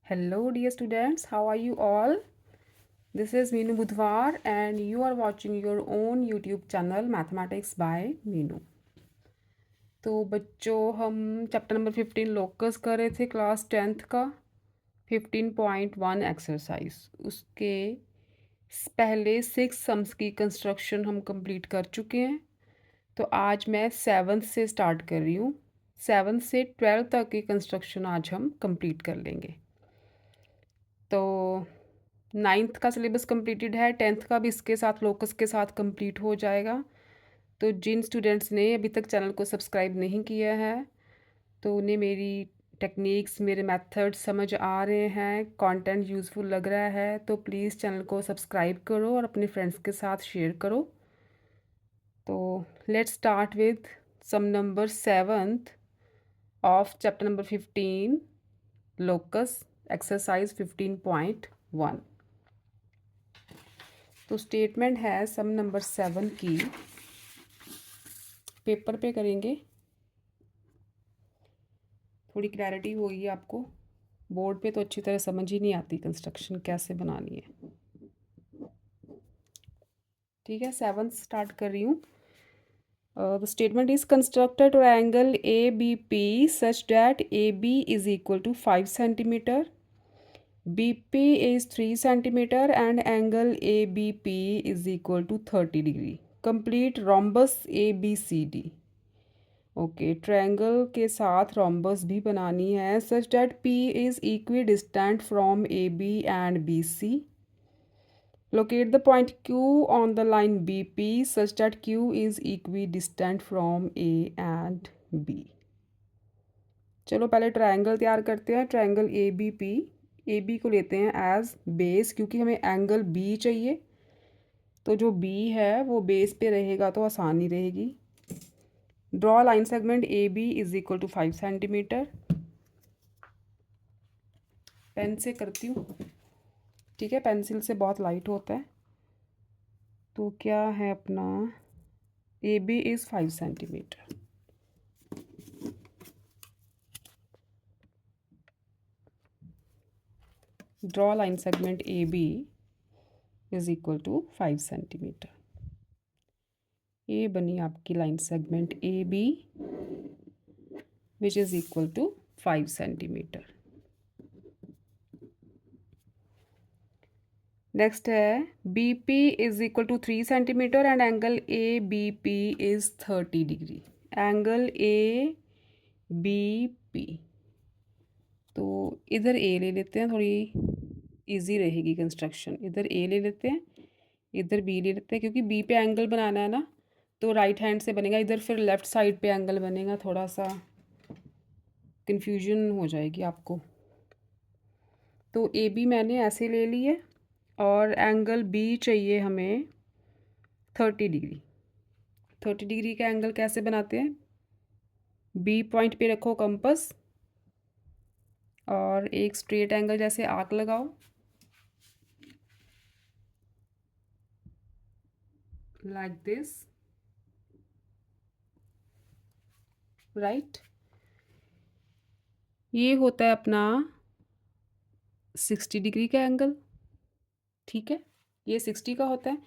Hello, dear students. How are you all? This is Meenu Budhwar, and you are watching your own YouTube channel Mathematics by Meenu. तो बच्चों हम chapter number 15 locus कर रहे थे class 10th का 15.1 exercise. उसके पहले 6 sums की कंस्ट्रक्शन हम कंप्लीट कर चुके हैं। तो आज मैं 7th से स्टार्ट कर रही हूँ। 7th से 12th तक की कंस्ट्रक्शन आज हम कंप्लीट कर लेंगे। तो 9th का सिलेबस कंप्लीटेड है, 10th का भी इसके साथ लोकस के साथ कंप्लीट हो जाएगा। तो जिन स्टूडेंट्स ने अभी तक चैनल को सब्सक्राइब नहीं किया है तो उन्हें मेरी टेक्निक्स, मेरे मेथड्स समझ आ रहे हैं, कंटेंट यूज़फुल लग रहा है तो प्लीज़ चैनल को सब्सक्राइब करो और अपने फ्रेंड्स के साथ शेयर करो। तो let's start with sum number 7th of chapter number 15 locus exercise 15.1। तो स्टेटमेंट है सम नंबर 7 की, पेपर पे करेंगे, थोड़ी क्लैरिटी होगी आपको। बोर्ड पे तो अच्छी तरह समझ ही नहीं आती कंस्ट्रक्शन कैसे बनानी है। ठीक है, 7 स्टार्ट कर रही हूँ। The statement is construct a triangle A B P such that A B is equal to 5 centimetre, B P is 3 centimetre and angle A B P is equal to 30 degree. Complete rhombus A B C D. Okay, triangle के साथ rhombus भी बनानी है such that P is equidistant from A B and B C. Locate the point Q on the line B P such that Q is equidistant from A and B. चलो पहले triangle तैयार करते हैं। Triangle A B P, A B को लेते हैं as base क्योंकि हमें एंगल बी चाहिए। तो जो बी है वो बेस पे रहेगा तो आसानी रहेगी। Draw line segment A B is equal to 5 centimetre. Pen से करती हूँ, ठीक है, पेंसिल से बहुत लाइट होता है। तो क्या है अपना, A B is 5 centimetre. Draw line segment A B is equal to 5 centimetre. ये बनी आपकी line segment A B which is equal to 5 centimetre. Next है B P is equal to 3 centimetre and angle A B P is 30 degree. Angle A B P, तो इधर ए ले लेते हैं, थोड़ी इजी रहेगी कंस्ट्रक्शन। इधर ए ले लेते हैं, इधर बी ले लेते हैं क्योंकि बी पे एंगल बनाना है ना, तो राइट हैंड से बनेगा। इधर फिर लेफ़्ट साइड पे एंगल बनेगा, थोड़ा सा कन्फ्यूजन हो जाएगी आपको। तो ए बी मैंने ऐसे ले ली है और एंगल बी चाहिए हमें 30 डिग्री। 30 डिग्री का एंगल कैसे बनाते हैं, बी पॉइंट पे रखो कंपस और एक स्ट्रेट एंगल जैसे आर्क लगाओ, लाइक दिस, राइट। ये होता है अपना 60 डिग्री का एंगल, ठीक है, ये 60 का होता है।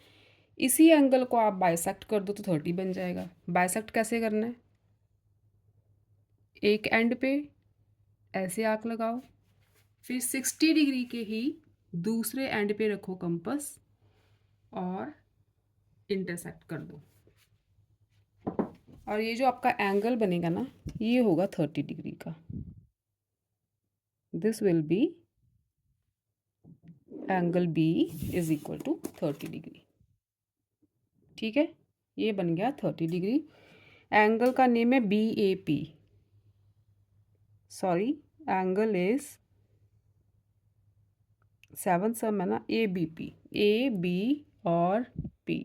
इसी एंगल को आप बाइसेक्ट कर दो तो 30 बन जाएगा। बाइसेक्ट कैसे करना है, एक एंड पे ऐसे आर्क लगाओ, फिर 60 डिग्री के ही दूसरे एंड पे रखो कंपस और इंटरसेक्ट कर दो। और ये जो आपका एंगल बनेगा ना, ये होगा 30 डिग्री का। This will be angle B is equal to 30 degree, ठीक है। ये बन गया 30 डिग्री। एंगल का नेम है B A P, sorry, angle is 7 sum है ना, A B P, A B और P.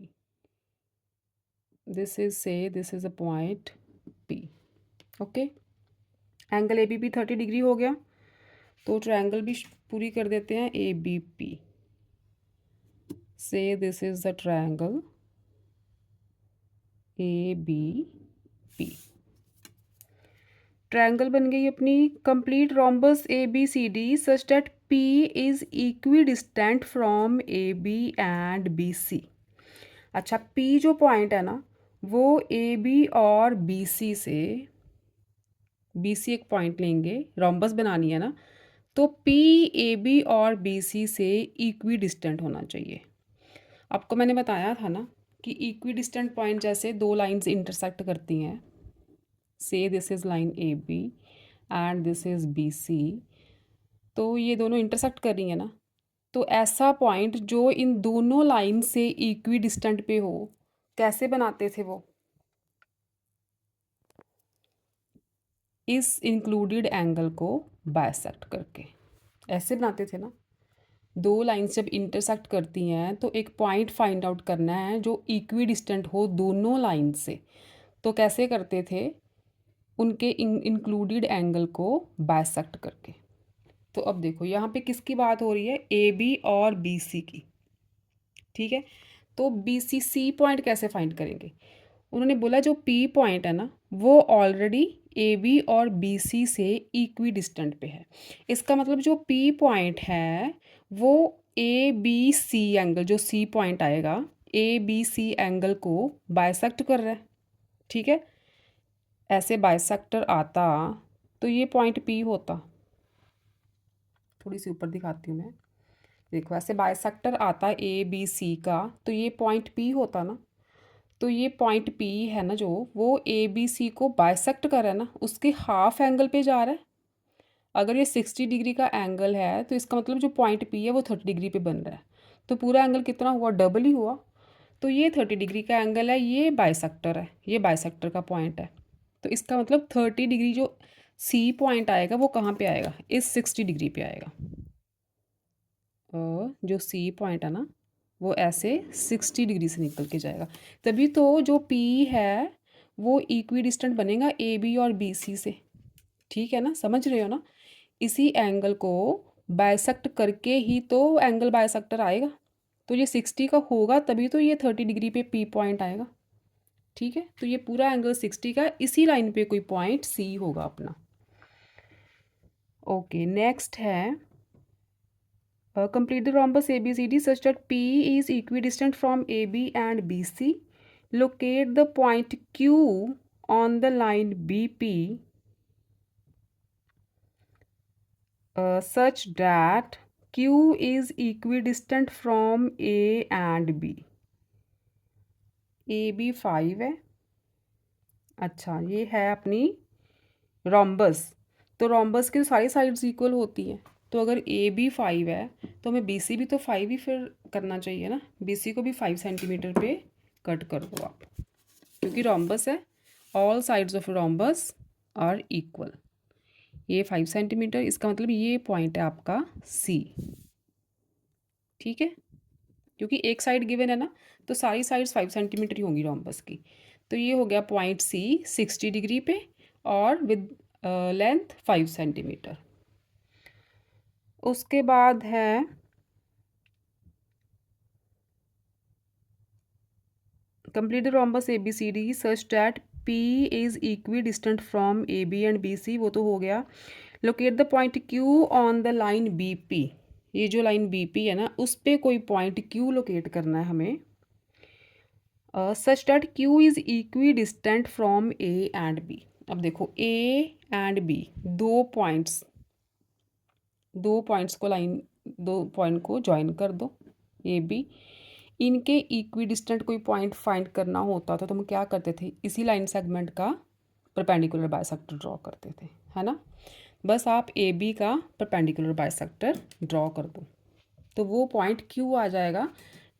This is say this is a point P, okay. Angle A B P 30 degree हो गया, तो ट्रायंगल भी पूरी कर देते हैं ए बी पी। से this is the triangle A B P. Triangle बन गई अपनी। Complete rhombus A B C D such that P is equidistant from A B and B C. अच्छा, पी जो पॉइंट है ना वो ए B और बी सी से, बी सी एक पॉइंट लेंगे, रोम्बस बनानी है ना, तो पी ए बी और बी सी से इक्वी डिस्टेंट होना चाहिए। आपको मैंने बताया था ना कि इक्वी डिस्टेंट पॉइंट जैसे दो लाइंस इंटरसेक्ट करती हैं, say this is line A B and this is B C, तो ये दोनों इंटरसेक्ट कर रही हैं ना, तो ऐसा पॉइंट जो इन दोनों लाइन से इक्वी डिस्टेंट पे हो, कैसे बनाते थे वो? इस इंक्लूडेड एंगल को बाइसेक्ट करके ऐसे बनाते थे ना। दो लाइंस जब इंटरसेक्ट करती हैं तो एक पॉइंट फाइंड आउट करना है जो इक्वी डिस्टेंट हो दोनों लाइन से, तो कैसे करते थे? उनके इंक्लूडेड एंगल को बाइसेक्ट करके। तो अब देखो यहाँ पे किसकी बात हो रही है? ए बी और बी सी की, ठीक है। तो बी सी सी पॉइंट कैसे फाइंड करेंगे? उन्होंने बोला जो पी पॉइंट है ना वो ऑलरेडी ए बी और बी सी से इक्वी डिस्टेंट पे है। इसका मतलब जो पी पॉइंट है वो ए बी सी एंगल, जो सी पॉइंट आएगा, ए बी सी एंगल को बाइसेक्ट कर रहा है, ठीक है। ऐसे बाइसेक्टर आता तो ये पॉइंट पी होता। थोड़ी सी ऊपर दिखाती हूँ मैं, देखो ऐसे बाइसेक्टर आता ए बी सी का, तो ये पॉइंट पी होता ना। तो ये पॉइंट पी है ना जो, वो ए बी सी को बाइसेक्ट कर रहा है ना, उसके हाफ एंगल पे जा रहा है। अगर ये 60 डिग्री का एंगल है तो इसका मतलब जो पॉइंट पी है वो 30 डिग्री पे बन रहा है, तो पूरा एंगल कितना हुआ? डबल ही हुआ। तो ये 30 डिग्री का एंगल है, ये बाइसेक्टर है, ये बाइसेक्टर का पॉइंट है। तो इसका मतलब 30 डिग्री जो सी पॉइंट आएगा वो कहाँ पे आएगा? इस 60 डिग्री पे आएगा। और जो सी पॉइंट है ना वो ऐसे 60 डिग्री से निकल के जाएगा, तभी तो जो पी है वो इक्वी डिस्टेंट बनेगा ए बी और बी सी से, ठीक है ना? समझ रहे हो ना? इसी एंगल को बाइसेक्ट करके ही तो एंगल बाइसेक्टर आएगा। तो ये 60 का होगा तभी तो ये 30 डिग्री पे पी पॉइंट आएगा, ठीक है। तो ये पूरा एंगल 60 का, इसी लाइन पे कोई पॉइंट सी होगा अपना। ओके, नेक्स्ट है complete the rhombus ABCD such that P is equidistant from AB and BC. Locate the point Q on the line BP such that Q is equidistant from A and B. AB 5 है। अच्छा, ये है अपनी rhombus. तो rhombus की सारी sides equal होती हैं, तो अगर ए बी 5 है तो हमें बी सी भी तो 5 ही फिर करना चाहिए ना। बी सी को भी 5 सेंटीमीटर पे कट कर दो आप, क्योंकि रोम्बस है, all sides of rhombus are equal. ये 5 सेंटीमीटर, इसका मतलब ये पॉइंट है आपका सी, ठीक है। क्योंकि एक साइड गिवन है ना, तो सारी साइड्स 5 सेंटीमीटर ही होंगी रोम्बस की। तो ये हो गया पॉइंट सी 60 डिग्री पे और विद लेंथ 5 सेंटीमीटर। उसके बाद है complete the rhombus A B C D such that P is equidistant from A B and B C, वो तो हो गया। Locate the point Q on the line B P, ये जो line B P है ना उस पर कोई पॉइंट क्यू लोकेट करना है हमें, such that Q is equidistant from A and B. अब देखो ए एंड बी दो पॉइंट्स को लाइन, दो पॉइंट को ज्वाइन कर दो ए बी। इनके इक्वी डिस्टेंट कोई पॉइंट फाइंड करना होता था तो हम क्या करते थे? इसी लाइन सेगमेंट का परपेंडिकुलर बाइसेक्टर ड्रॉ करते थे, है ना। बस आप ए बी का परपेंडिकुलर बाइसेक्टर ड्रॉ कर दो तो वो पॉइंट क्यू आ जाएगा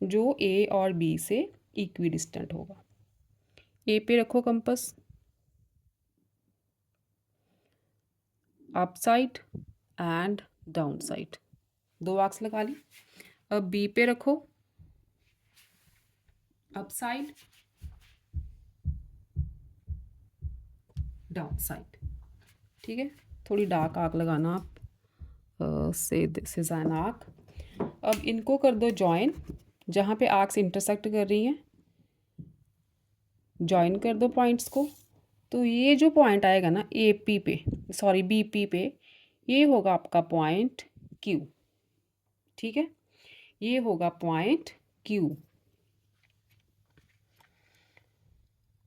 जो ए और बी से इक्वी डिस्टेंट होगा। ए पे रखो compass, up side and down side, दो आर्क्स लगा ली। अब बी पे रखो अप साइड डाउन साइड, ठीक है। थोड़ी डार्क आर्क लगाना आप, से दिस इज एन आर्क। अब इनको कर दो जॉइन, जहाँ पे आर्क्स इंटरसेक्ट कर रही हैं जॉइन कर दो पॉइंट्स को। तो ये जो पॉइंट आएगा ना AP पे, सॉरी BP पे, ये होगा आपका पॉइंट Q। ठीक है, ये होगा पॉइंट Q।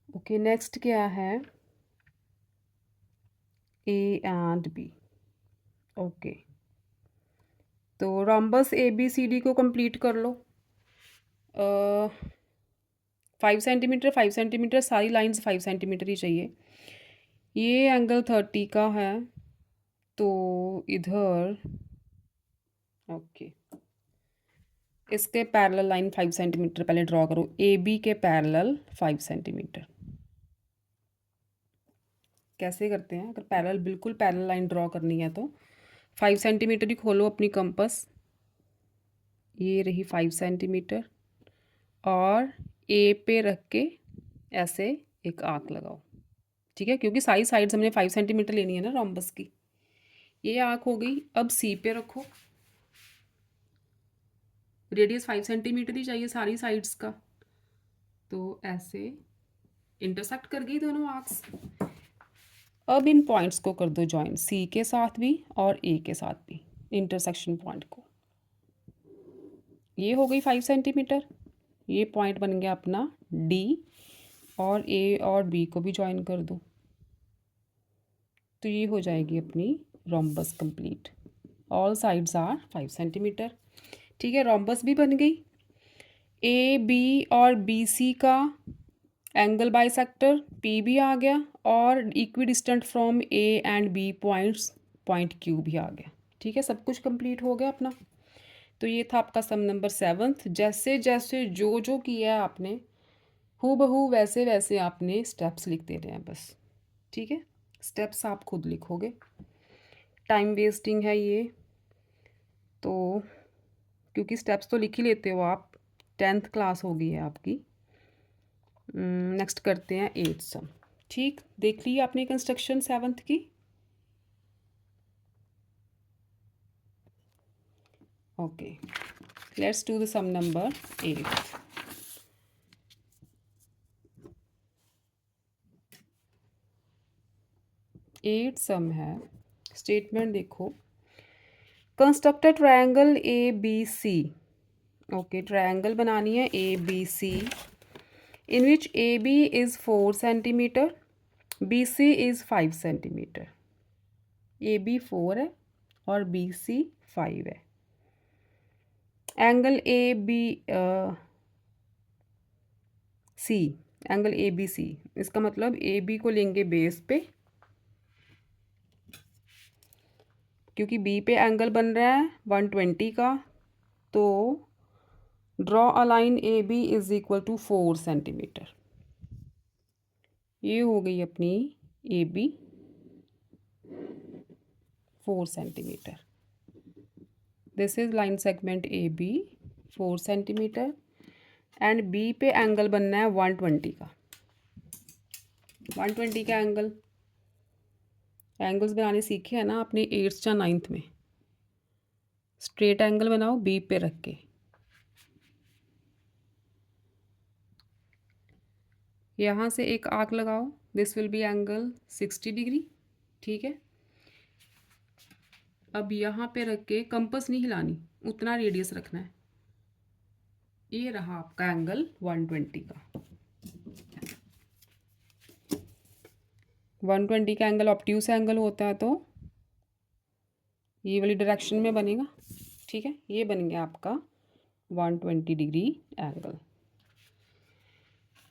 ओके, नेक्स्ट क्या है, A एंड B। ओके, तो रोम्बस ABCD को कंप्लीट कर लो। 5 सेंटीमीटर 5 सेंटीमीटर, सारी लाइंस 5 सेंटीमीटर ही चाहिए। ये एंगल 30 का है, तो इधर ओके इसके पैरेलल लाइन 5 सेंटीमीटर पहले ड्रॉ करो। AB के पैरेलल 5 सेंटीमीटर। कैसे करते हैं, अगर पैरेलल बिल्कुल पैरेलल लाइन ड्रॉ करनी है तो 5 सेंटीमीटर ही खोलो अपनी कंपास। ये रही 5 सेंटीमीटर और A पे रख के ऐसे एक आर्क लगाओ। ठीक है, क्योंकि सारी साइड्स हमने 5 सेंटीमीटर लेनी है ना रोम्बस की। ये आर्क हो गई। अब C पे रखो, रेडियस 5 सेंटीमीटर ही चाहिए सारी साइड्स का, तो ऐसे इंटरसेक्ट कर गई दोनों आर्क्स। अब इन पॉइंट्स को कर दो ज्वाइन, C के साथ भी और A के साथ भी, इंटरसेक्शन पॉइंट को। ये हो गई 5 सेंटीमीटर। ये पॉइंट बन गया अपना D, और A और B को भी ज्वाइन कर दो, तो ये हो जाएगी अपनी rhombus complete. All sides are 5 centimetre. ठीक है, रोम्बस भी बन गई। AB और BC का एंगल बाइसेक्टर PB आ गया, और equidistant from A and B points point Q भी आ गया। ठीक है, सब कुछ कंप्लीट हो गया अपना। तो ये था आपका सम नंबर 7। जैसे जैसे जो जो किया है आपने, हूबहू वैसे वैसे आपने स्टेप्स लिख देने हैं बस। ठीक है, स्टेप्स आप खुद लिखोगे, टाइम वेस्टिंग है ये तो, क्योंकि स्टेप्स तो लिख ही लेते हो आप, 10th क्लास हो गई है आपकी। नेक्स्ट करते हैं 8th सम। ठीक, देख ली आपने कंस्ट्रक्शन 7th की। Okay, let's do the sum number 8। Eight sum है, स्टेटमेंट देखो, construct triangle ABC। Okay, triangle बनानी है ABC, in which AB is 4 centimetre, BC is 5 centimetre. AB 4 है और BC 5 है। एंगल ABC, एंगल ABC, इसका मतलब AB को लेंगे बेस पे, क्योंकि B पे एंगल बन रहा है 120 का, तो draw a line AB is equal to 4 centimetre. ये हो गई अपनी AB 4 centimetre. This is line segment AB 4 centimetre, and B पे एंगल बनना है 120 का। 120 का एंगल्स बनाने सीखे हैं ना आपने 8th या 9th में। स्ट्रेट एंगल बनाओ B पे रख के, यहाँ से एक आर्क लगाओ, this will be angle 60 degree. ठीक है, अब यहाँ पे रख के कंपास नहीं हिलानी, उतना रेडियस रखना है। ये रहा आपका एंगल 120 का। 120 का एंगल ऑब्ट्यूस एंगल होता है, तो ये वाली डायरेक्शन में बनेगा। ठीक है, ये बन गया आपका 120 डिग्री एंगल।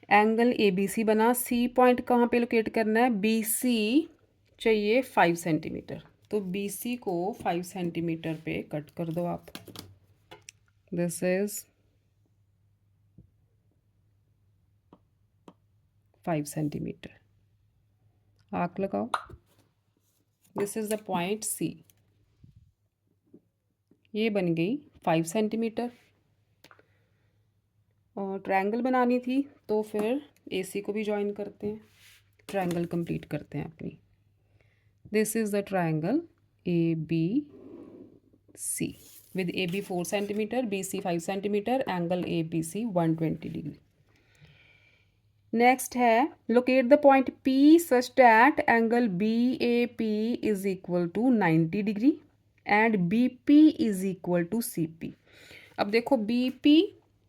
एंगल ABC बना। C पॉइंट कहाँ पे लोकेट करना है, BC चाहिए 5 सेंटीमीटर, तो BC को 5 सेंटीमीटर पे कट कर दो आप। दिस इज 5 सेंटीमीटर, आर्क लगाओ। This is the point C। ये बन गई 5 सेंटीमीटर, और ट्रायंगल बनानी थी तो फिर AC को भी ज्वाइन करते हैं, ट्रायंगल कंप्लीट करते हैं अपनी। This is the triangle ABC with AB 4 centimetre, BC 5 centimetre, angle ABC 120 degree. Next है locate the point P such that angle BAP is equal to 90 degree and BP is equal to CP। अब देखो BP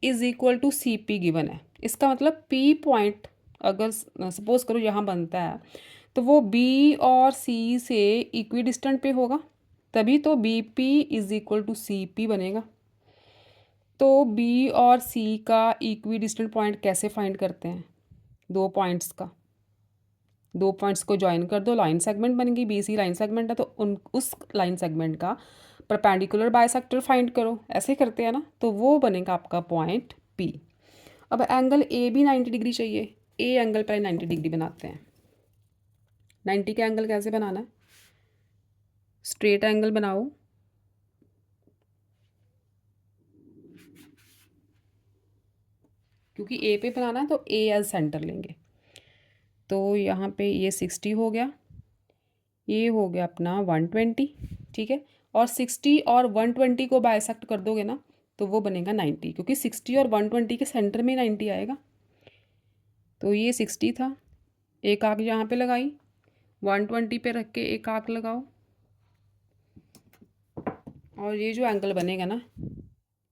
is equal to CP given है, इसका मतलब P point अगर suppose करो यहाँ बनता है तो वो B और C से इक्वी डिस्टेंट पे होगा, तभी तो BP is equal to CP बनेगा। तो B और C का इक्वी डिस्टेंट पॉइंट कैसे फाइंड करते हैं? दो पॉइंट्स को ज्वाइन कर दो, लाइन सेगमेंट बन गई। BC लाइन सेगमेंट है तो उस लाइन सेगमेंट का परपेंडिकुलर बाइसेक्टर फाइंड करो, ऐसे करते हैं ना, तो वो बनेगा आपका पॉइंट P। अब एंगल AB 90 डिग्री चाहिए, ए एंगल पर 90 डिग्री बनाते हैं। 90 का एंगल कैसे बनाना है? स्ट्रेट एंगल बनाओ, क्योंकि ए पे बनाना है तो ए एज सेंटर लेंगे। तो यहाँ पे ये 60 हो गया, ये हो गया अपना 120, ठीक है। और 60 और 120 को बाइसेक्ट कर दोगे ना तो वो बनेगा 90, क्योंकि 60 और 120 के सेंटर में 90 आएगा। तो ये 60 था, एक आंख यहाँ पे लगाई, 120 पे रख के एक आंख लगाओ, और ये जो एंगल बनेगा ना,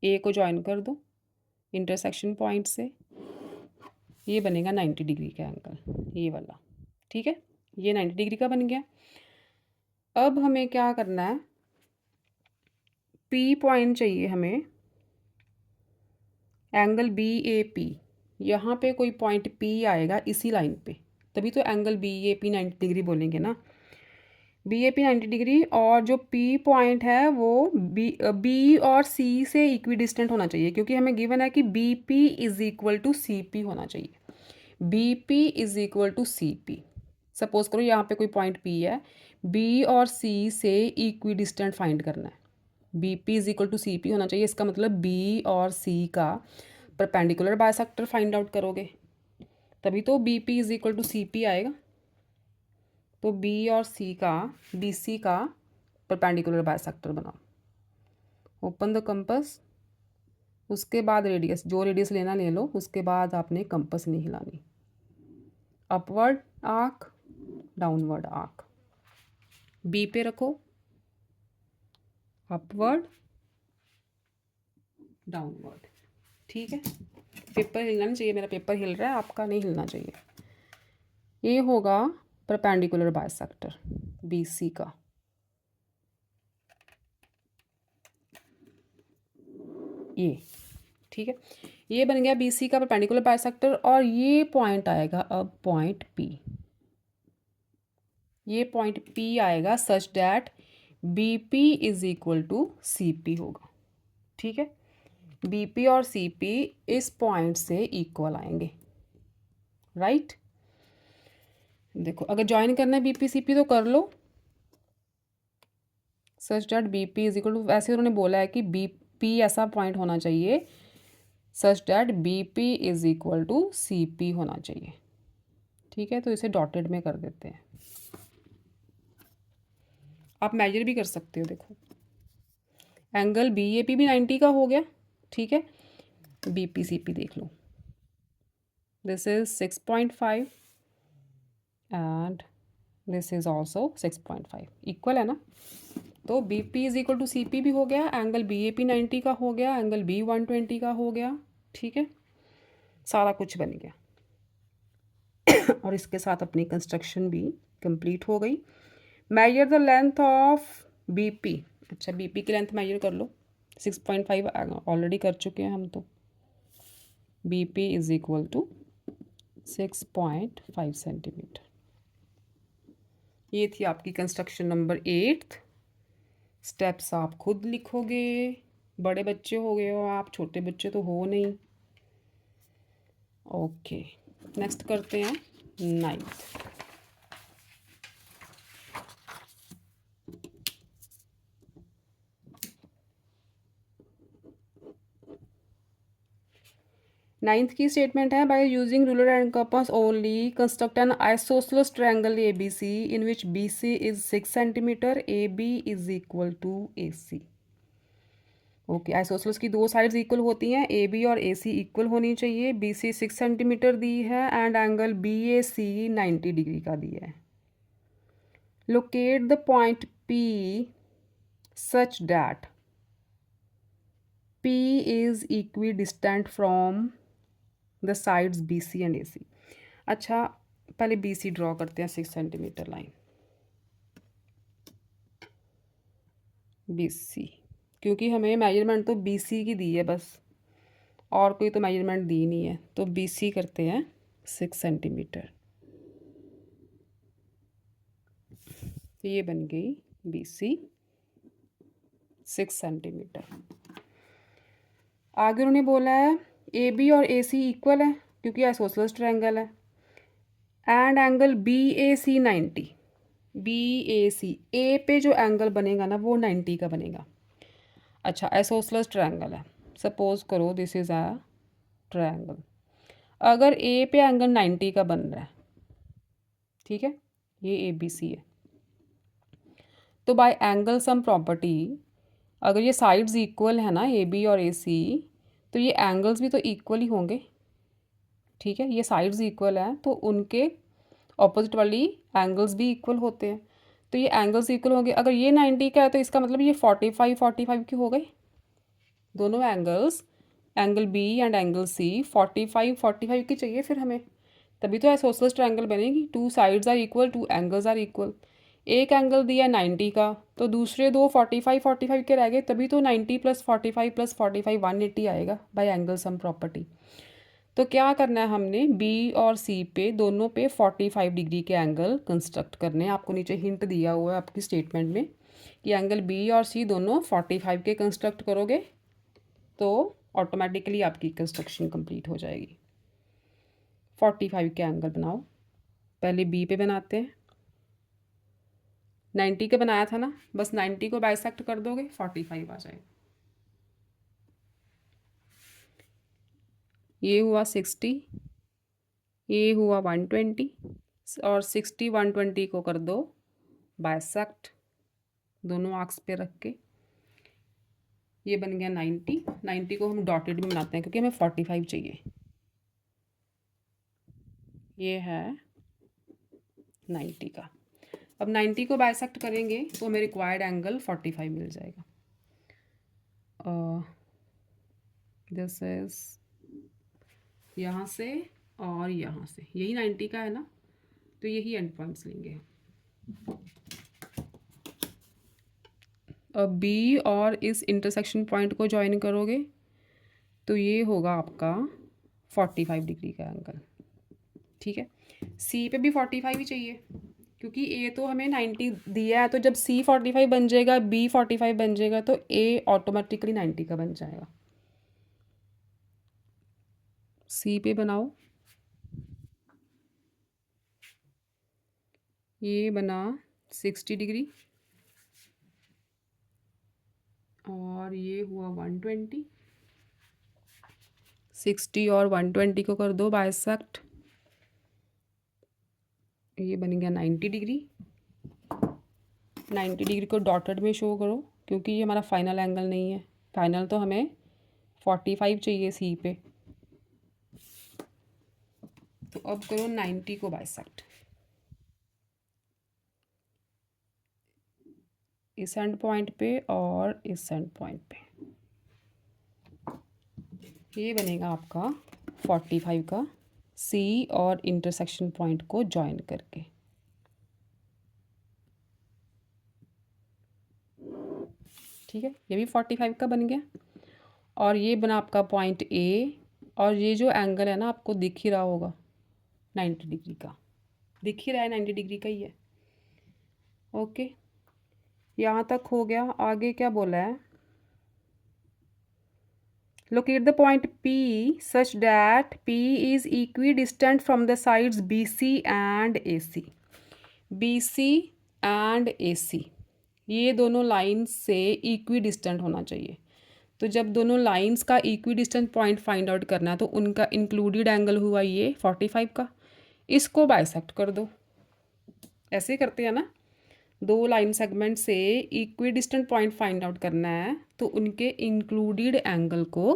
ए को ज्वाइन कर दो इंटरसेक्शन पॉइंट से, ये बनेगा 90 डिग्री का एंगल, ये वाला, ठीक है। ये 90 डिग्री का बन गया। अब हमें क्या करना है, P पॉइंट चाहिए हमें, एंगल BAP, यहाँ पे कोई पॉइंट P आएगा इसी लाइन पे, तभी तो एंगल BAP 90 डिग्री बोलेंगे ना। BAP 90 डिग्री, और जो P पॉइंट है वो B और C से इक्वी डिस्टेंट होना चाहिए, क्योंकि हमें गिवन है कि BP is equal to CP होना चाहिए। BP is equal to CP। Suppose करो यहाँ पे कोई पॉइंट P है, B और C से इक्वी डिस्टेंट फाइंड करना है, BP is equal to CP होना चाहिए। इसका मतलब B और C का परपेंडिकुलर बाइसेक्टर फाइंड आउट करोगे, तभी तो BP is equal to CP आएगा। तो B और C का, BC का परपेंडिकुलर बाइसेक्टर बनाओ, ओपन द कंपस, उसके बाद रेडियस, जो रेडियस लेना ले लो, उसके बाद आपने कंपस नहीं हिलानी। Upward arc, downward arc, B पे रखो, अपवर्ड डाउनवर्ड, ठीक है। पेपर हिलना नहीं चाहिए, मेरा पेपर हिल रहा है, आपका नहीं हिलना चाहिए। ये होगा परपेंडिकुलर बाइसेक्टर BC का, ये, ठीक है। ये बन गया BC का परपेंडिकुलर बाइसेक्टर, और ये पॉइंट आएगा अब पॉइंट P, ये पॉइंट P आएगा such that BP is equal to CP होगा, ठीक है। BP और CP इस पॉइंट से इक्वल आएंगे, राइट। देखो अगर ज्वाइन करना है BP CP तो कर लो, such that BP is equal to, वैसे उन्होंने बोला है कि BP ऐसा पॉइंट होना चाहिए such that BP is equal to CP होना चाहिए, ठीक है। तो इसे डॉटेड में कर देते हैं, आप मेजर भी कर सकते हो। देखो एंगल BAP भी 90 का हो गया, ठीक है। BP CP देख लो, this is 6.5 and this is also 6.5, equal है ना। तो BP is equal to CP भी हो गया, एंगल BAP 90 का हो गया, एंगल B 120 का हो गया, ठीक है। सारा कुछ बन गया और इसके साथ अपनी कंस्ट्रक्शन भी कंप्लीट हो गई। Measure the length of BP, अच्छा BP की लेंथ मेजर कर लो, 6.5 ऑलरेडी कर चुके हैं हम तो। BP is equal to 6.5 centimetre. ये थी आपकी कंस्ट्रक्शन नंबर 8। स्टेप्स आप खुद लिखोगे, बड़े बच्चे हो गए हो आप, छोटे बच्चे तो हो नहीं। ओके, नेक्स्ट करते हैं 9th। नाइन्थ की स्टेटमेंट है, by using ruler and compass only construct an isosceles triangle ABC in which BC is 6 centimetre, AB is equal to AC। Okay, isosceles की दो साइड्स इक्वल होती हैं, ए बी और ए सी equal होनी चाहिए। B C 6 centimetre दी है and angle B A C 90 degree का दिया है। Locate the point P such that P is equidistant from the sides B C and A C. अच्छा, पहले बी सी ड्रॉ करते हैं, 6 सेंटीमीटर लाइन बी सी, क्योंकि हमें measurement तो बी सी की दी है बस, और कोई तो मेजरमेंट दी नहीं है। तो बी सी करते हैं 6 सेंटीमीटर। ये बन गई बी सी 6 सेंटीमीटर। आगे उन्होंने बोला है ए बी और ए सी इक्वल है क्योंकि आइसोसेलेस ट्रायंगल है, and angle B A C 90। B A C, A पे जो एंगल बनेगा ना वो 90 का बनेगा। अच्छा, आइसोसेलेस ट्रायंगल है, सपोज करो दिस इज़ अ ट्रायंगल। अगर ए पे एंगल 90 का बन रहा है, ठीक है, ये ए बी सी है, तो बाय एंगल सम प्रॉपर्टी अगर ये साइड्स इक्वल है ना ए बी और ए सी, तो ये एंगल्स भी तो इक्वल ही होंगे। ठीक है, ये साइड्स इक्वल हैं तो उनके ऑपोजिट वाली एंगल्स भी इक्वल होते हैं, तो ये एंगल्स इक्वल होंगे। अगर ये 90 का है तो इसका मतलब ये 45 की हो गई। दोनों angles, angle B and angle C 45 की चाहिए फिर हमें, तभी तो आइसोसेलेस ट्रायंगल बनेगी। Two sides are equal, two angles are equal. एक एंगल दिया 90 का तो दूसरे दो 45 के रह गए, तभी तो 90 + 45 + 45 180 आएगा बाय एंगल सम प्रॉपर्टी। तो क्या करना है हमने, बी और सी पे दोनों पे 45 डिग्री के एंगल कंस्ट्रक्ट करने हैं। आपको नीचे हिंट दिया हुआ है आपकी स्टेटमेंट में कि एंगल बी और सी दोनों 45 के कंस्ट्रक्ट करोगे तो ऑटोमेटिकली आपकी कंस्ट्रक्शन कंप्लीट हो जाएगी। 45 के एंगल बनाओ, पहले बी पे बनाते हैं। 90 का बनाया था ना, बस 90 को बाइसेक्ट कर दोगे 45 आ जाएगा। ये हुआ 60, ये हुआ 120, और 60 120 को कर दो बाइसेक्ट दोनों आर्क्स पे रख के, ये बन गया 90। 90 को हम डॉटेड में बनाते हैं क्योंकि हमें 45 चाहिए। ये है 90 का। अब 90 को बाइसेक्ट करेंगे तो हमें रिक्वायर्ड एंगल 45 मिल जाएगा। दिस इज यहाँ से और यहाँ से, यही 90 का है ना, तो यही एंड पॉइंट्स लेंगे। अब बी और इस इंटरसेक्शन पॉइंट को ज्वाइन करोगे तो ये होगा आपका 45 डिग्री का एंगल। ठीक है, सी पे भी 45 ही चाहिए क्योंकि ए तो हमें 90 दिया है, तो जब सी 45 बन जाएगा, बी 45 बन जाएगा, तो ए ऑटोमेटिकली 90 का बन जाएगा। सी पे बनाओ, ये बना 60 डिग्री और ये हुआ 120। 60 और 120 को कर दो बाइसेक्ट, ये बन गया 90 डिग्री। 90 डिग्री को डॉटेड में शो करो क्योंकि ये हमारा फाइनल एंगल नहीं है, फाइनल तो हमें 45 चाहिए सी पे। तो अब करो 90 को बाइसेक्ट, इस एंड पॉइंट पे और इस एंड पॉइंट पे, ये बनेगा आपका 45 का सी और इंटरसेक्शन पॉइंट को ज्वाइन करके। ठीक है, ये भी 45 का बन गया और ये बना आपका पॉइंट ए, और ये जो एंगल है ना आपको दिख ही रहा होगा 90 डिग्री का, दिख ही रहा है 90 डिग्री का ही है। ओके, यहाँ तक हो गया। आगे क्या बोला है, locate the point P such that P is equidistant from the sides BC and AC. BC and AC ये दोनों लाइन्स से इक्विडिस्टेंट होना चाहिए। तो जब दोनों लाइन्स का इक्विडिस्टेंट पॉइंट फाइंड आउट करना है तो उनका इंक्लूडेड एंगल हुआ ये 45 का, इसको बाइसेक्ट कर दो। ऐसे करते हैं ना, दो लाइन सेगमेंट से equidistant point find out करना है तो उनके इंक्लूडेड एंगल को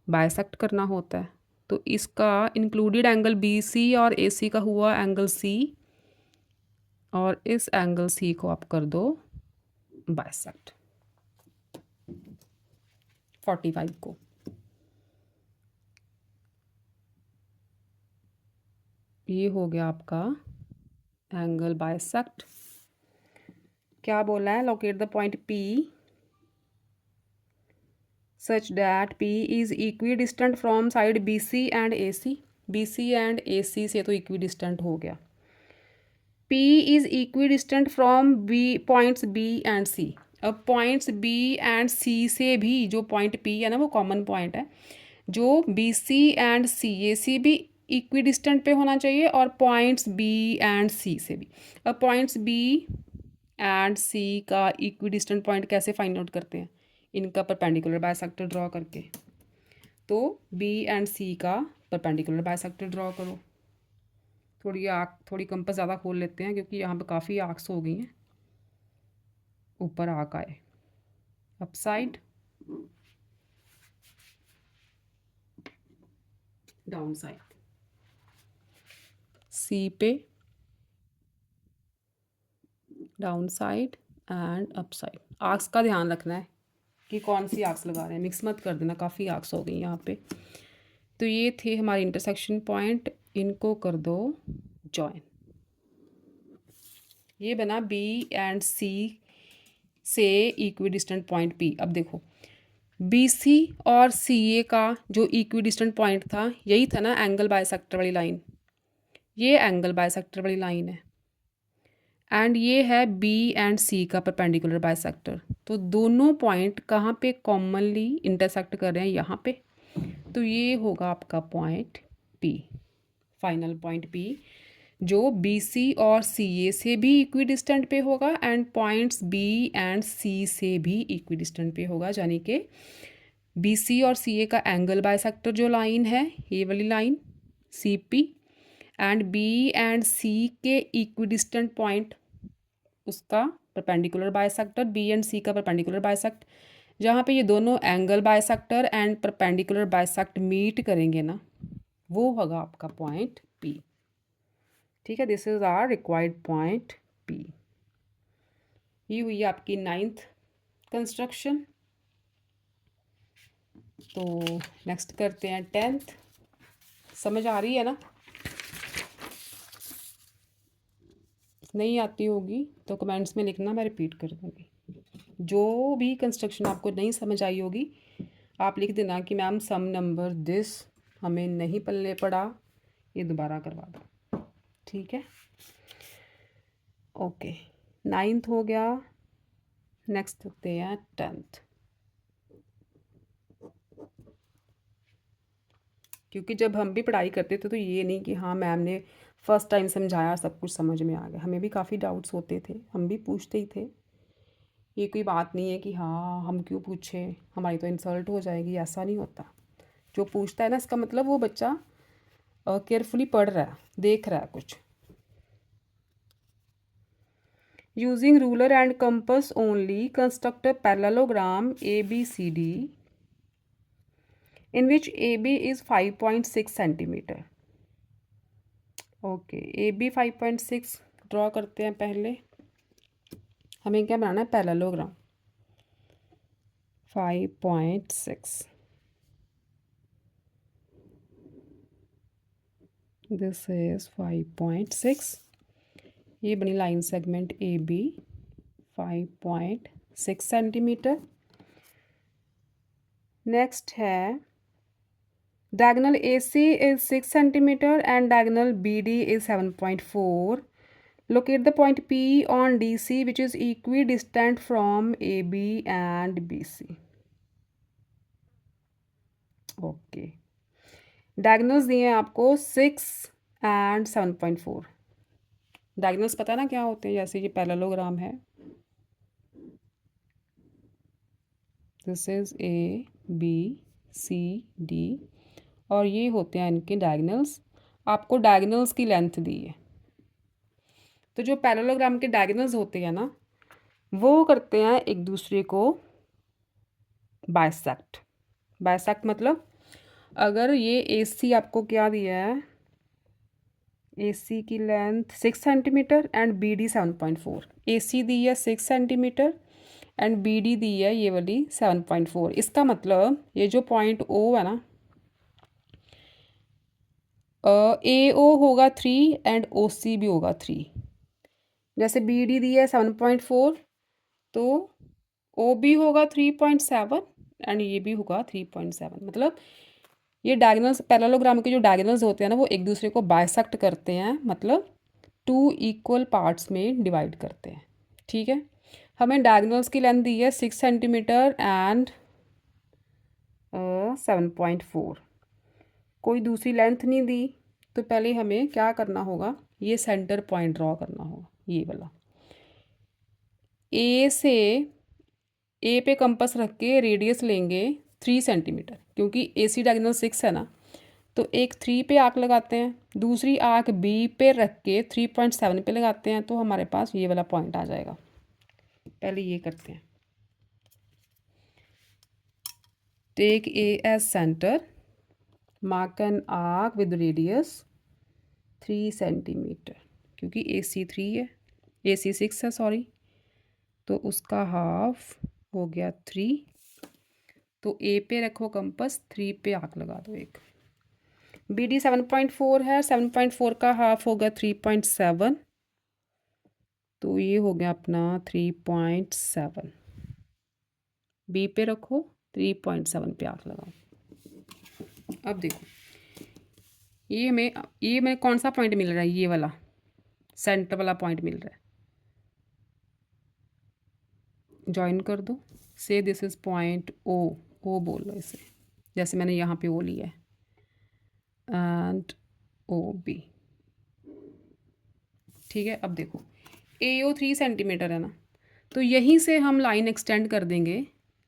बाइसेक्ट करना होता है। तो इसका इंक्लूडेड एंगल बी सी और ए सी का हुआ एंगल सी, और इस एंगल सी को आप कर दो बाइसेक्ट 45 को। ये हो गया आपका एंगल बाइसेक्ट। क्या बोला है, locate the point P such that P is equidistant from side BC and AC। BC and AC से तो equidistant हो गया। P is equidistant from B points B and C। अब पॉइंट्स B एंड C से भी जो point P है ना वो कॉमन पॉइंट है, जो BC एंड CAC भी इक्विडिस्टेंट पे होना चाहिए और पॉइंट्स B एंड C से भी। अब पॉइंट्स B एंड C का इक्विडिस्टेंट पॉइंट कैसे फाइंड आउट करते हैं, इनका परपेंडिकुलर बाइसेक्टर ड्रॉ करके। तो B एंड C का परपेंडिकुलर बाइसेक्टर ड्रॉ करो। थोड़ी कंपास ज़्यादा खोल लेते हैं क्योंकि यहाँ पे काफ़ी आर्क्स हो गई हैं। ऊपर आर्क आए, up side, down side, C पे down side and up side. Arcs का ध्यान रखना है कि कौन सी आर्क्स लगा रहे हैं, मिक्स मत कर देना, काफ़ी आर्क्स हो गई यहाँ पे। तो ये थे हमारे इंटरसेक्शन पॉइंट, इनको कर दो जॉइन। ये बना B एंड C से इक्विडिस्टेंट पॉइंट P। अब देखो BC और CA का जो इक्विडिस्टेंट पॉइंट था यही था ना एंगल बाइसेक्टर वाली लाइन, ये एंगल बाइसेक्टर वाली लाइन है, एंड ये है B एंड C का परपेंडिकुलर बाइसेक्टर। तो दोनों पॉइंट कहाँ पे कॉमनली इंटरसेक्ट कर रहे हैं, यहाँ पे। तो ये होगा आपका point P, final point P, जो BC और CA से भी इक्विडिस्टेंट पे होगा and points B and C से भी इक्विडिस्टेंट पे होगा। यानी कि BC और CA का एंगल बाइसेक्टर जो लाइन है ये वाली line CP, and B and C के इक्विडिस्टेंट पॉइंट उसका perpendicular bisector, B and C का परपेंडिकुलर बाइसेक्ट, जहाँ पे ये दोनों angle bisector and perpendicular bisect meet करेंगे ना, वो होगा आपका पॉइंट P। ठीक है, this is our required point P। ये हुई आपकी 9th कंस्ट्रक्शन। तो नेक्स्ट करते हैं 10th। समझ आ रही है ना? नहीं आती होगी तो कमेंट्स में लिखना, मैं रिपीट कर दूँगी। जो भी कंस्ट्रक्शन आपको नहीं समझ आई होगी आप लिख देना कि मैम सम नंबर दिस हमें नहीं पल्ले पड़ा, ये दोबारा करवा दो। ठीक है, ओके। 9th हो गया, नेक्स्ट होते हैं 10th। क्योंकि जब हम भी पढ़ाई करते थे तो ये नहीं कि हाँ मैम ने फर्स्ट टाइम समझाया सब कुछ समझ में आ गया, हमें भी काफ़ी डाउट्स होते थे, हम भी पूछते ही थे। ये कोई बात नहीं है कि हाँ हम क्यों पूछे, हमारी तो इंसल्ट हो जाएगी, ऐसा नहीं होता। जो पूछता है ना इसका मतलब वो बच्चा केयरफुली पढ़ रहा है, देख रहा है कुछ। Using ruler and compass only construct a parallelogram ABCD in which AB is 5.6 centimetre. Okay, AB 5.6 draw करते हैं। पहले हमें क्या बनाना है, पैरेललोग्राम 5.6। This is 5.6। ये बनी line segment AB 5.6 centimetre. Next है diagonal AC is 6 centimeter and diagonal BD is 7.4. Locate the point P on DC which is equidistant from AB and BC. Okay. Diagonals दिए हैं आपको 6 and 7.4। Diagonals पता है ना क्या होते हैं, जैसे ये पैरेललोग्राम है, दिस इज ABCD और ये होते हैं इनके डायगोनल्स। आपको डायगोनल्स की लेंथ दी है तो जो पैरेललोग्राम के डायगोनल्स होते हैं ना, वो करते हैं एक दूसरे को बाइसेक्ट। बाइसेक्ट मतलब अगर ये AC आपको क्या दिया है, AC की length 6 centimetre and BD 7.4, AC दी है 6 सेंटीमीटर एंड BD दी है ये वाली 7.4। इसका मतलब ये जो पॉइंट O है ना, AO होगा 3 एंड OC भी होगा 3। जैसे BD दी है 7.4, तो OB होगा 3.7 एंड ये भी होगा 3.7। मतलब ये डायगोनल्स, पैरेललोग्राम के जो डायगोनल्स होते हैं ना, वो एक दूसरे को बाइसेक्ट करते हैं, मतलब 2 इक्वल पार्ट्स में डिवाइड करते हैं। ठीक है, हमें डायगोनल्स की लेंथ दी है 6 सेंटीमीटर एंड 7.4। कोई दूसरी लेंथ नहीं दी, तो पहले हमें क्या करना होगा, ये सेंटर पॉइंट ड्रॉ करना होगा, ये वाला। ए पे कंपास रख के रेडियस लेंगे 3 सेंटीमीटर, क्योंकि AC डायगोनल 6 है ना, तो एक 3 पे आर्क लगाते हैं, दूसरी आर्क B पे रख के 3.7 पे लगाते हैं, तो हमारे पास ये वाला पॉइंट आ जाएगा। पहले ये करते हैं। Take A as centre, mark an arc with radius 3 centimetre, क्योंकि AC 3 है, AC 6 है सॉरी, तो उसका हाफ हो गया 3। तो A पे रखो कंपास, 3 पे आर्क लगा दो एक। BD 7.4 है, 7.4 का हाफ होगा 3.7, तो ये हो गया अपना 3.7। B पे रखो, 3.7 पे आर्क लगाओ। अब देखो ये हमें कौन सा पॉइंट मिल रहा है, ये वाला सेंटर वाला पॉइंट मिल रहा है। ज्वाइन कर दो, से दिस इज पॉइंट O बोल लो इसे, जैसे मैंने यहाँ पे O लिया है, एंड OB। ठीक है, अब देखो AO 3 सेंटीमीटर है ना, तो यहीं से हम लाइन एक्सटेंड कर देंगे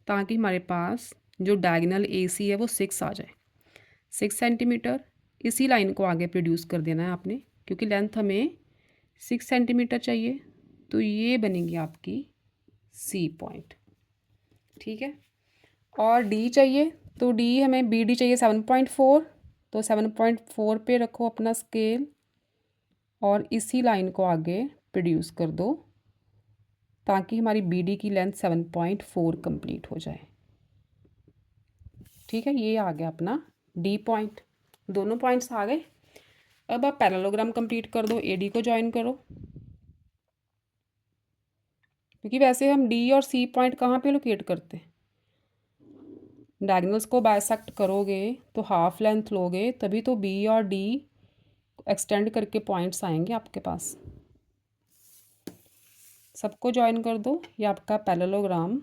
ताकि हमारे पास जो डायगोनल AC है वो 6 आ जाए। 6 सेंटीमीटर, इसी लाइन को आगे प्रोड्यूस कर देना है आपने, क्योंकि लेंथ हमें 6 सेंटीमीटर चाहिए, तो ये बनेगी आपकी C पॉइंट। ठीक है, और D चाहिए, तो D हमें BD चाहिए 7.4, तो 7.4 पे रखो अपना स्केल और इसी लाइन को आगे प्रोड्यूस कर दो ताकि हमारी BD की लेंथ 7.4 कंप्लीट हो जाए। ठीक है, ये आ गया अपना D पॉइंट, दोनों पॉइंट्स आ गए। अब आप पैरेललोग्राम कंप्लीट कर दो, AD को ज्वाइन करो, क्योंकि वैसे हम D और C पॉइंट कहाँ पे लोकेट करते हैं, डायगोनल्स को बाइसेक्ट करोगे तो हाफ लेंथ लोगे, तभी तो B और D एक्सटेंड करके पॉइंट्स आएंगे आपके पास। सबको ज्वाइन कर दो, ये आपका पैरेललोग्राम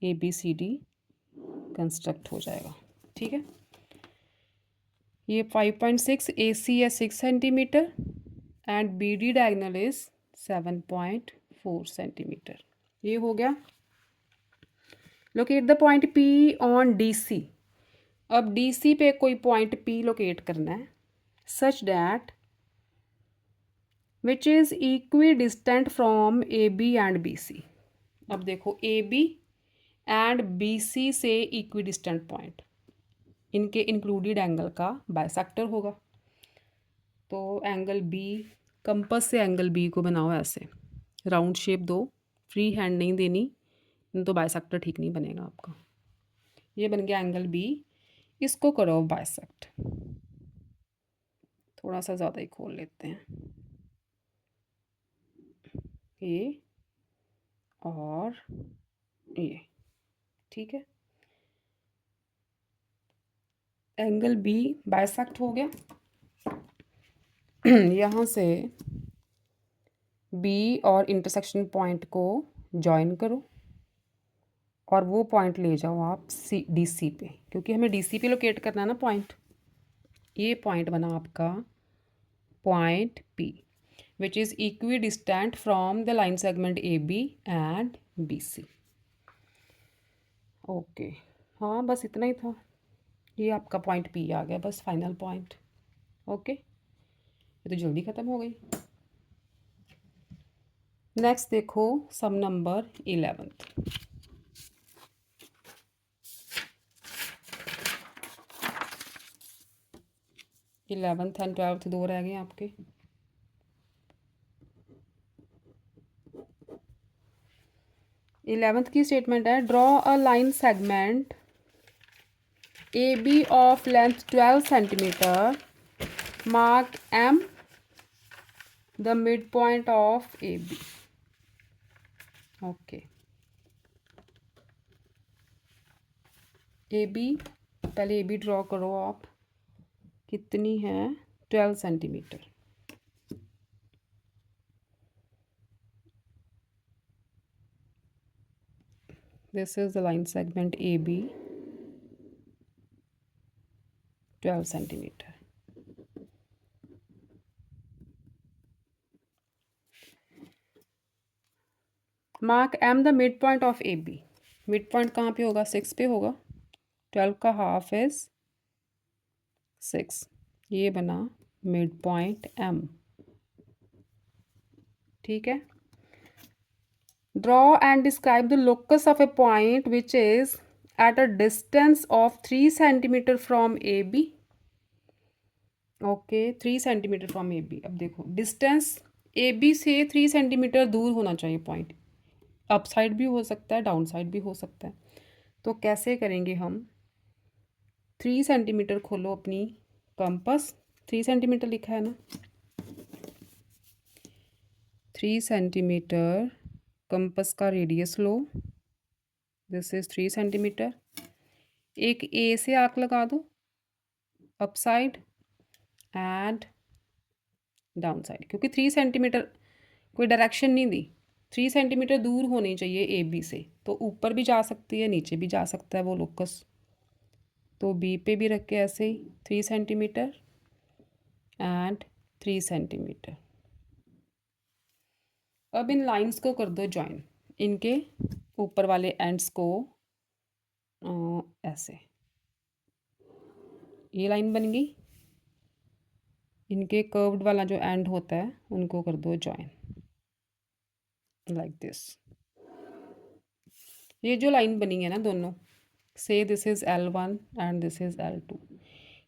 ABCD कंस्ट्रक्ट हो जाएगा। ठीक है, ये 5.6 AC है 6 centimetre and BD diagonal is 7.4 centimetre. ये हो गया। Locate the point P on DC। अब DC पे कोई पॉइंट P लोकेट करना है such that which is equidistant from AB and BC। अब देखो AB एंड BC से इक्वी डिस्टेंट पॉइंट, इनके इंक्लूडेड एंगल का बाइसेक्टर होगा। तो एंगल B, कंपास से एंगल B को बनाओ ऐसे, राउंड शेप दो, फ्री हैंड नहीं देनी, तो बाइसेक्टर ठीक नहीं बनेगा आपका। ये बन गया एंगल B, इसको करो बाइसेक्ट। थोड़ा सा ज़्यादा ही खोल लेते हैं, ये और ये। ठीक है, एंगल B बाइसेक्ट हो गया। यहाँ से B और इंटरसेक्शन पॉइंट को जॉइन करो और वो पॉइंट ले जाओ आप DC पे, क्योंकि हमें DC पे लोकेट करना है ना पॉइंट। ये पॉइंट बना आपका point P which is equidistant from the line segment AB and BC। Okay, हाँ बस इतना ही था, ये आपका पॉइंट P आ गया, बस फाइनल पॉइंट। ओके, ये तो जल्दी ख़त्म हो गई। नेक्स्ट देखो सम number 11th। 11th and 12th दो रह गए आपके। इलेवेंथ की स्टेटमेंट है, draw a line segment A B of length 12 centimetre, mark M the mid point of A B. Okay, A B, पहले ए बी ड्रॉ करो आप, कितनी है 12 centimetre. This is the line segment A B 12 centimetre. Mark M the mid point of A B. Mid point कहाँ पे होगा, 6 पे होगा। 12 का हाफ इज 6, ये बना मिड पॉइंट एम। ठीक है, draw and describe the locus of a point which is at a distance of 3 centimetre from A B. Okay, 3 centimetre from A B. अब देखो डिस्टेंस ए बी से 3 सेंटीमीटर दूर होना चाहिए पॉइंट। अप साइड भी हो सकता है, डाउन साइड भी हो सकता है। तो कैसे करेंगे हम, 3 सेंटीमीटर खोलो अपनी कंपास, 3 सेंटीमीटर लिखा है ना, 3 सेंटीमीटर कंपास का radius low, this is 3 centimetre. एक ए से आर्क लगा दो up side and down side, क्योंकि 3 सेंटीमीटर कोई डायरेक्शन नहीं दी, 3 सेंटीमीटर दूर होनी चाहिए ए बी से। तो ऊपर भी जा सकती है, नीचे भी जा सकता है वो लोकस। तो बी पे भी रख के ऐसे ही 3 सेंटीमीटर एंड 3 सेंटीमीटर। अब इन लाइंस को कर दो ज्वाइन, इनके ऊपर वाले एंड्स को ऐसे, ये लाइन बन गई। इनके कर्व्ड वाला जो एंड होता है उनको कर दो ज्वाइन लाइक दिस। ये जो लाइन बनी है ना दोनों, से this is L1 and this is L2,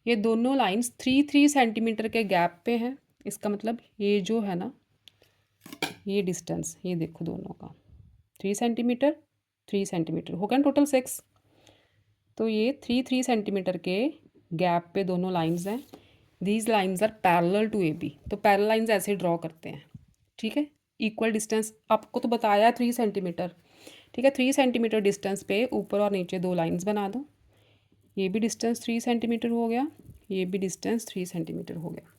ये दोनों लाइंस 3-3 सेंटीमीटर के गैप पे हैं। इसका मतलब ये जो है ना, ये डिस्टेंस, ये देखो दोनों का 3 सेंटीमीटर 3 सेंटीमीटर हो गया टोटल 6। तो ये 3-3 सेंटीमीटर के गैप पे दोनों लाइंस हैं। These lines are parallel to A B. तो पैरेलल लाइंस ऐसे ड्रॉ करते हैं। ठीक है, इक्वल डिस्टेंस आपको तो बताया 3 सेंटीमीटर। ठीक है, 3 सेंटीमीटर डिस्टेंस पे ऊपर और नीचे दो लाइंस बना दो। ये भी डिस्टेंस 3 सेंटीमीटर हो गया, ये भी डिस्टेंस 3 सेंटीमीटर हो गया।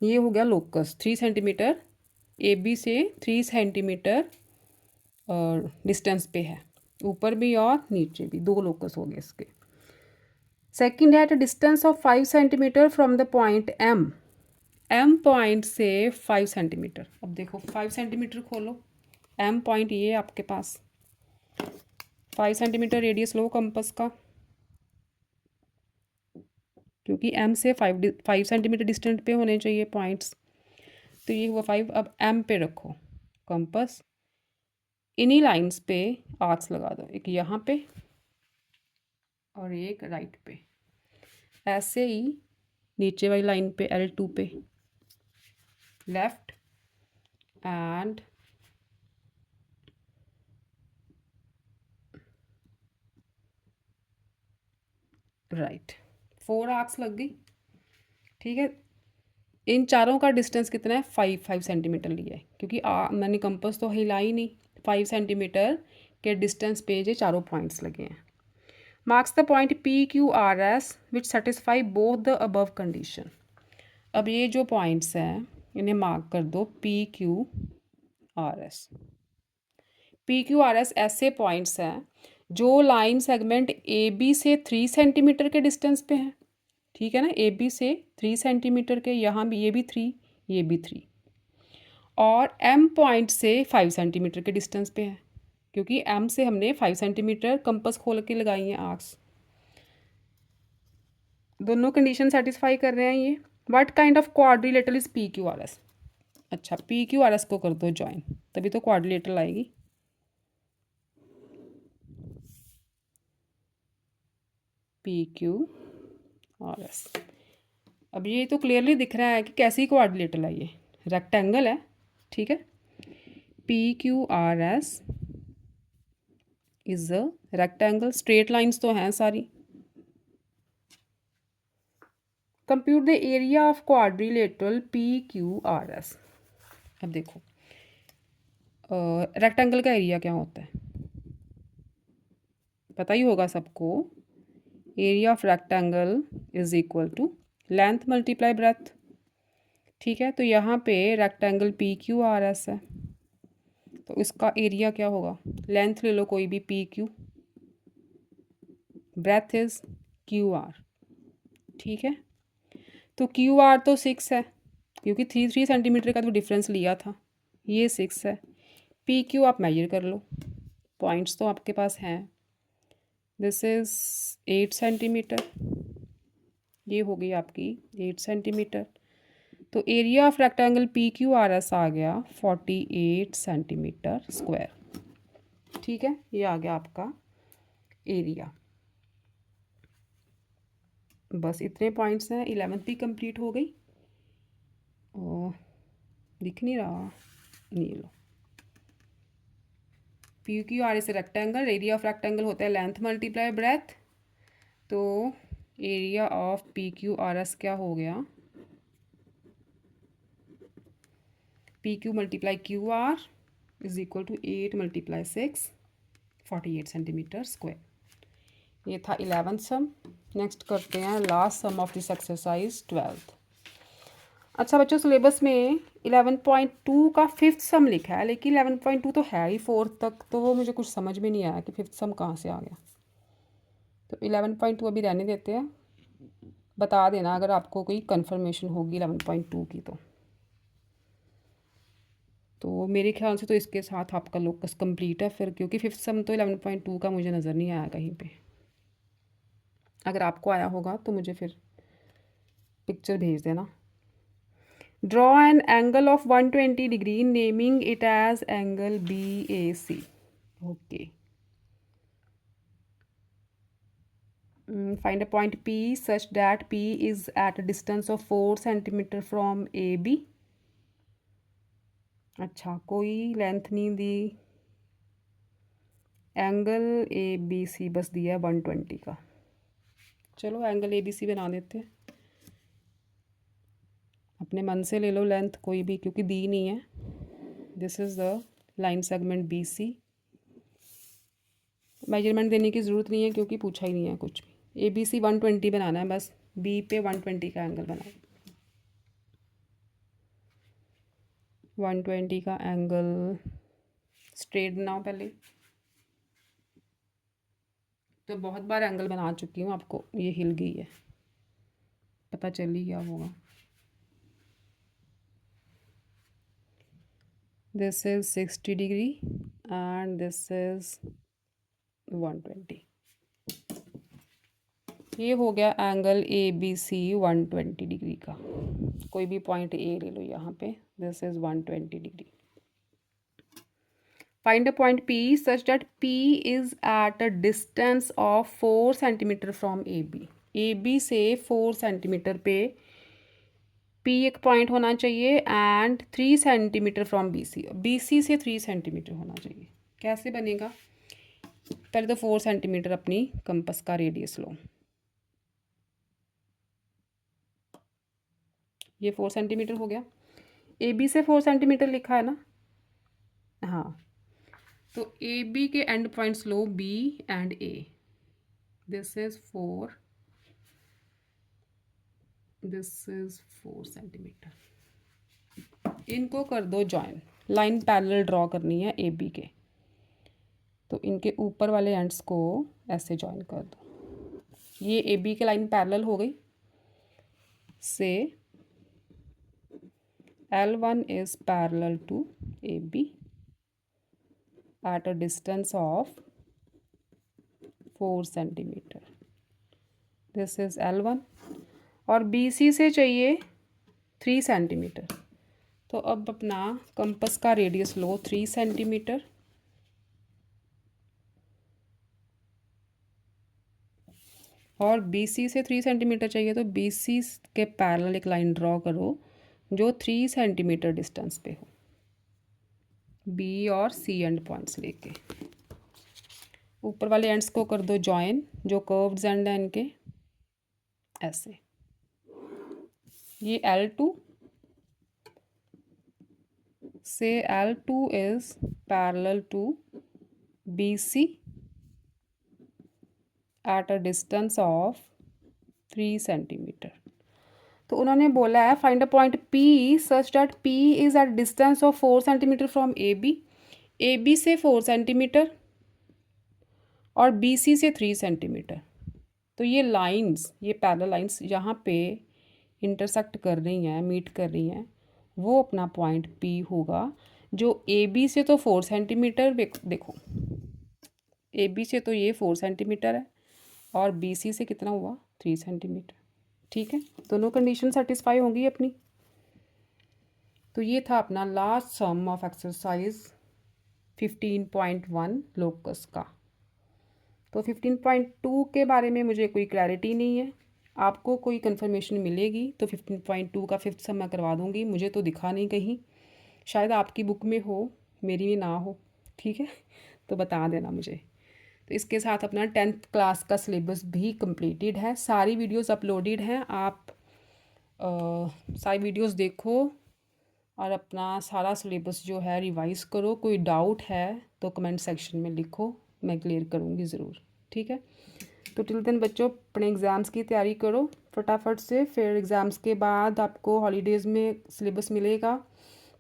ये हो गया लोकस 3 सेंटीमीटर, ए बी से 3 सेंटीमीटर डिस्टेंस पे है, ऊपर भी और नीचे भी, दो लोकस हो गए इसके। सेकंड है at distance of 5 centimetre from the point M. M point से 5 सेंटीमीटर। अब देखो 5 सेंटीमीटर खोलो, एम पॉइंट ये है आपके पास, 5 सेंटीमीटर रेडियस लो कंपास का, क्योंकि एम से 5 सेंटीमीटर डिस्टेंट पे होने चाहिए पॉइंट्स। तो ये हुआ 5। अब एम पे रखो कंपास, इन्हीं लाइंस पे आर्क्स लगा दो, एक यहाँ पे और एक राइट पे। ऐसे ही नीचे वाली लाइन पे L2 पे लेफ्ट एंड राइट, 4 आर्क्स लग गई। ठीक है, इन चारों का डिस्टेंस कितना है, 5 सेंटीमीटर लिया है, क्योंकि मैंने कंपास तो हिला ही नहीं। 5 सेंटीमीटर के डिस्टेंस पे ये चारों पॉइंट्स लगे हैं। Marks the point PQRS which satisfy both the above condition. अब ये जो पॉइंट्स हैं इन्हें मार्क कर दो PQRS। PQRS ऐसे पॉइंट्स हैं जो लाइन सेगमेंट AB से 3 सेंटीमीटर के डिस्टेंस पे हैं। ठीक है ना, AB से 3 सेंटीमीटर के, यहाँ भी ये भी 3, ये भी 3, और M पॉइंट से 5 सेंटीमीटर के डिस्टेंस पे है, क्योंकि M से हमने 5 सेंटीमीटर कंपास खोल के लगाई हैं आर्क्स। दोनों कंडीशन सेटिस्फाई कर रहे हैं ये। What kind of quadrilateral is PQRS। अच्छा, पी क्यू आर एस को कर दो ज्वाइन, तभी तो क्वाड्रिलेटरल आएगी। P Q R S. अब ये तो क्लियरली दिख रहा है कि कैसी क्वाड्रिलेटरल है, ये रेक्टेंगल है, ठीक है। P Q R S is a rectangle, straight lines तो हैं सारी। Compute the area of quadrilateral P Q R S. अब देखो रेक्टेंगल का एरिया क्या होता है, पता ही होगा सबको। Area of rectangle is equal to length multiply breadth, ठीक है। तो यहाँ पे rectangle P Q R S है, तो इसका एरिया क्या होगा, लेंथ ले लो कोई भी P Q, breadth is Q R, ठीक है। तो क्यू आर तो 6 है, क्योंकि 3 सेंटीमीटर का तो डिफरेंस लिया था, ये 6 है। पी क्यू आप मेजर कर लो, पॉइंट्स तो आपके पास हैं। दिस इज़ 8 सेंटीमीटर, ये हो गई आपकी 8 सेंटीमीटर। तो area of rectangle P Q R S आ गया 48 सेंटीमीटर स्क्वायर, ठीक है। ये आ गया आपका एरिया। बस इतने पॉइंट्स हैं, 11th भी कंप्लीट हो गई। और दिख नहीं रहा, नहीं लो, P Q R S rectangle, area of rectangle होता है लेंथ मल्टीप्लाई ब्रेथ। तो area of P Q R S क्या हो गया, P Q multiply Q R is equal to 8 multiply 6, 48 centimetre square. ये था 11th सम। नेक्स्ट करते हैं last sum of this exercise 12th। अच्छा बच्चों, सिलेबस में 11.2 का 5th सम लिखा है, लेकिन 11.2 तो है ही 4th तक, तो वो मुझे कुछ समझ में नहीं आया कि 5th सम कहाँ से आ गया। तो 11.2 अभी रहने देते हैं, बता देना अगर आपको कोई कंफर्मेशन होगी 11.2 की। तो मेरे ख्याल से तो इसके साथ आपका लोकस कंप्लीट है फिर, क्योंकि 5th सम तो 11.2 का मुझे नज़र नहीं आया कहीं पे। अगर आपको आया होगा तो मुझे फिर पिक्चर भेज देना। Draw an angle of 120 degree naming it as angle B A C. Okay, find a point P such that P is at a distance of 4 centimetre from A B. अच्छा, कोई लेंथ नहीं दी, angle A B सी बस दिया है 120 का। चलो angle A B सी बना देते हैं, अपने मन से ले लो लेंथ कोई भी, क्योंकि दी नहीं है। This is the line segment B C. Measurement देने की ज़रूरत नहीं है क्योंकि पूछा ही नहीं है कुछ भी। ए बी सी 120 बनाना है, बस बी पे 120 का एंगल बनाओ। 120 का एंगल स्ट्रेट बनाओ पहले। तो बहुत बार एंगल बना चुकी हूँ, आपको ये हिल गई है, पता चल ही गया होगा। This is 60 degree and this is 120। ये हो गया angle A B C 120 degree का। कोई भी पॉइंट ए ले लो यहाँ पे, this is 120 degree. Find a point P such that P is at a distance of 4 centimetre from A B. A B से 4 सेंटीमीटर पे P एक पॉइंट होना चाहिए and 3 centimetre from B C. B सी से 3 सेंटीमीटर होना चाहिए। कैसे बनेगा, पहले तो 4 सेंटीमीटर अपनी कंपस का रेडियस लो। ये 4 सेंटीमीटर हो गया। ए बी से 4 सेंटीमीटर लिखा है ना, हाँ। तो ए बी के एंड पॉइंट्स लो B and A. This is 4, this is 4 centimetre. इनको कर दो ज्वाइन, लाइन पैरेलल ड्रॉ करनी है ए बी के। तो इनके ऊपर वाले एंड्स को ऐसे ज्वाइन कर दो। ये ए बी के लाइन पैरेलल हो गई। से L1 is parallel to AB at a distance of 4 centimetre. This is L1 और BC से चाहिए 3 सेंटीमीटर। तो अब अपना कंपास का रेडियस लो 3 सेंटीमीटर और BC से 3 सेंटीमीटर चाहिए, तो BC के पैरेलल एक लाइन ड्रॉ करो जो 3 सेंटीमीटर डिस्टेंस पे हो, B और C एंड पॉइंट्स लेके। ऊपर वाले एंड्स को कर दो जॉइन, जो कर्व्ड एंड हैं इनके, ऐसे। ये L2 से L2 is parallel to BC at a distance of 3 centimetre. तो उन्होंने बोला है find a point P such that P is at distance of 4 centimetre from AB से 4 सेंटीमीटर और BC से 3 सेंटीमीटर। तो ये लाइंस, ये पैरेलल लाइंस यहाँ पे इंटरसेक्ट कर रही हैं, मीट कर रही हैं, वो अपना पॉइंट P होगा, जो AB से तो 4 सेंटीमीटर, देखो AB से तो ये 4 सेंटीमीटर है और BC से कितना हुआ 3 सेंटीमीटर। ठीक है, दोनों कंडीशन सेटिस्फाई होंगी अपनी। तो ये था अपना last sum of exercise 15.1 locus का। तो 15.2 के बारे में मुझे कोई क्लैरिटी नहीं है, आपको कोई कंफर्मेशन मिलेगी तो 15.2 का फिफ्थ सम मैं करवा दूँगी। मुझे तो दिखा नहीं कहीं, शायद आपकी बुक में हो, मेरी में ना हो। ठीक है, तो बता देना मुझे। तो इसके साथ अपना 10th क्लास का सिलेबस भी कंप्लीटेड है, सारी वीडियोस अपलोडेड हैं, आप सारी वीडियोस देखो और अपना सारा सिलेबस जो है रिवाइज़ करो। कोई डाउट है तो कमेंट सेक्शन में लिखो, मैं क्लियर करूँगी ज़रूर। ठीक है, तो टिल देन बच्चों अपने एग्ज़ाम्स की तैयारी करो फटाफट से, फिर एग्ज़ाम्स के बाद आपको हॉलीडेज़ में सिलेबस मिलेगा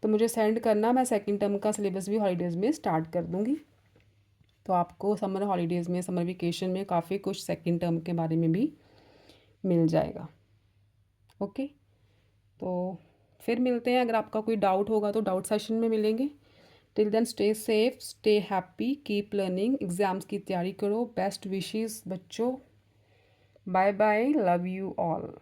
तो मुझे सेंड करना, मैं सेकंड टर्म का सिलेबस भी हॉलीडेज़ में स्टार्ट कर दूँगी। तो आपको समर हॉलीडेज़ में, समर वेकेशन में काफ़ी कुछ सेकंड टर्म के बारे में भी मिल जाएगा। ओके, तो फिर मिलते हैं, अगर आपका कोई डाउट होगा तो डाउट सेशन में मिलेंगे। Till then stay safe, stay happy, keep learning, exams की तैयारी करो। बेस्ट विशेस बच्चों, bye bye, love you all.